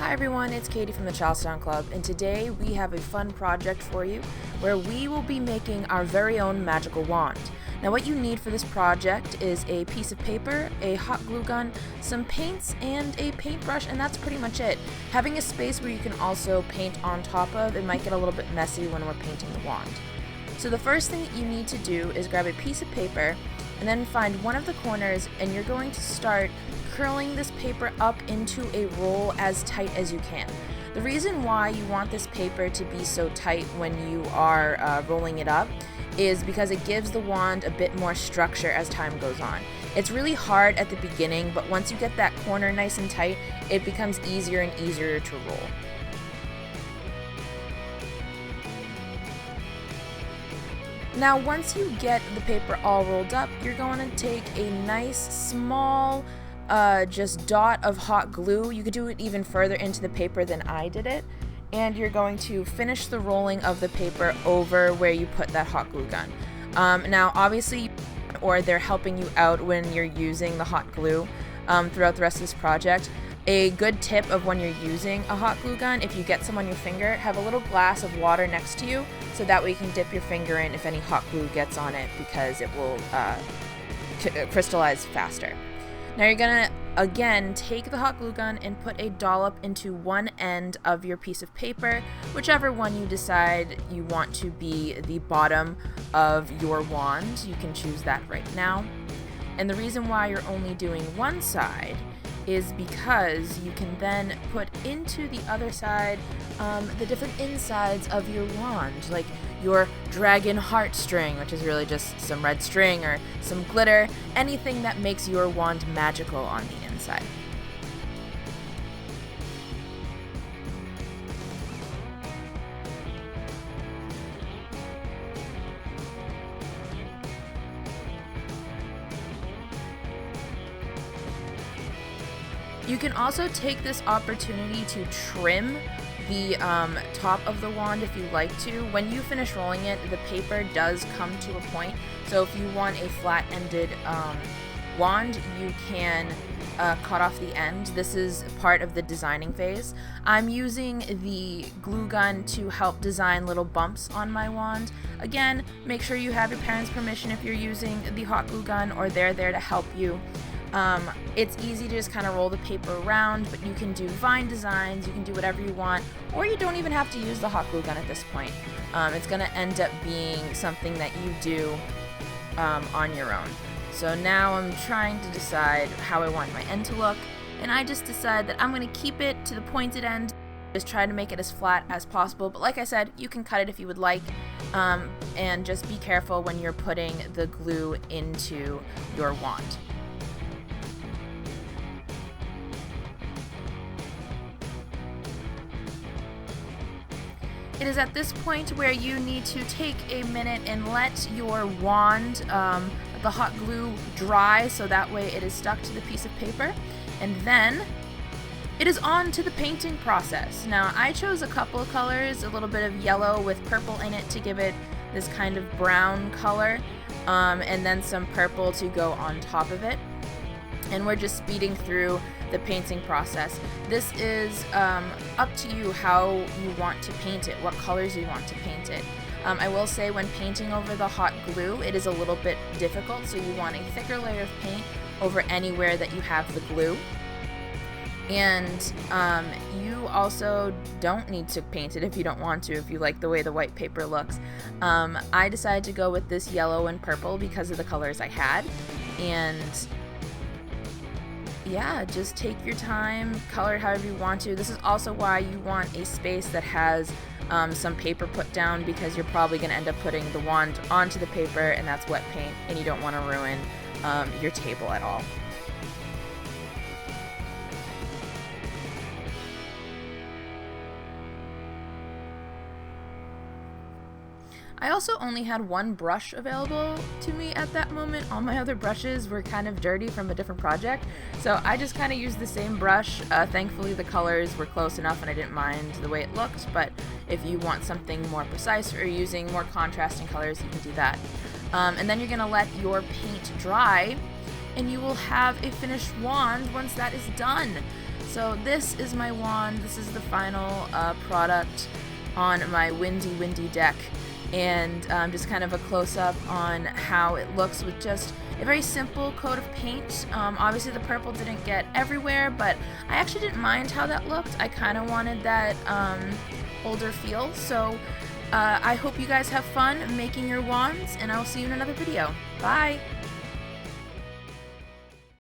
Hi everyone, it's Katie from the Charlestown Club, and today we have a fun project for you where we will be making our very own magical wand. Now what you need for this project is a piece of paper, a hot glue gun, some paints, and a paintbrush, and that's pretty much it. Having a space where you can also paint on top of, it might get a little bit messy when we're painting the wand. So the first thing that you need to do is grab a piece of paper and then find one of the corners, and you're going to start curling this paper up into a roll as tight as you can. The reason why you want this paper to be so tight when you are rolling it up is because it gives the wand a bit more structure as time goes on. It's really hard at the beginning, but once you get that corner nice and tight, it becomes easier and easier to roll. Now once you get the paper all rolled up, you're going to take a nice small just dot of hot glue. You could do it even further into the paper than I did it, and you're going to finish the rolling of the paper over where you put that hot glue gun. Now obviously, or they're helping you out when you're using the hot glue throughout the rest of this project. A good tip of when you're using a hot glue gun, if you get some on your finger, have a little glass of water next to you so that way you can dip your finger in if any hot glue gets on it, because it will crystallize faster. Now you're gonna again take the hot glue gun and put a dollop into one end of your piece of paper, whichever one you decide you want to be the bottom of your wand. You can choose that right now. And the reason why you're only doing one side is because you can then put into the other side the different insides of your wand, like your dragon heartstring, which is really just some red string, or some glitter, anything that makes your wand magical on the inside. You can also take this opportunity to trim the top of the wand if you like to. When you finish rolling it, the paper does come to a point, so if you want a flat-ended wand, you can cut off the end. This is part of the designing phase. I'm using the glue gun to help design little bumps on my wand. Again, make sure you have your parents' permission if you're using the hot glue gun, or they're there to help you. It's easy to just kind of roll the paper around, but you can do vine designs, you can do whatever you want, or you don't even have to use the hot glue gun at this point. It's going to end up being something that you do on your own. So now I'm trying to decide how I want my end to look, and I just decide that I'm going to keep it to the pointed end, just try to make it as flat as possible, but like I said, you can cut it if you would like, and just be careful when you're putting the glue into your wand. It is at this point where you need to take a minute and let your wand, the hot glue, dry so that way it is stuck to the piece of paper, and then it is on to the painting process. Now I chose a couple of colors, a little bit of yellow with purple in it to give it this kind of brown color, and then some purple to go on top of it. And we're just speeding through the painting process. This is up to you how you want to paint it, what colors you want to paint it. I will say when painting over the hot glue, it is a little bit difficult, so you want a thicker layer of paint over anywhere that you have the glue. And you also don't need to paint it if you don't want to, if you like the way the white paper looks. I decided to go with this yellow and purple because of the colors I had, and yeah, just take your time, color it however you want to. This is also why you want a space that has some paper put down, because you're probably going to end up putting the wand onto the paper, and that's wet paint, and you don't want to ruin your table at all. I also only had one brush available to me at that moment. All my other brushes were kind of dirty from a different project, so I just kind of used the same brush. Thankfully the colors were close enough and I didn't mind the way it looked, but if you want something more precise or using more contrasting colors, you can do that. And then you're going to let your paint dry, and you will have a finished wand once that is done. So this is my wand. This is the final product on my windy deck, and just kind of a close-up on how it looks with just a very simple coat of paint. Obviously the purple didn't get everywhere, but I actually didn't mind how that looked. I kind of wanted that older feel. So I hope you guys have fun making your wands, and I will see you in another video. Bye!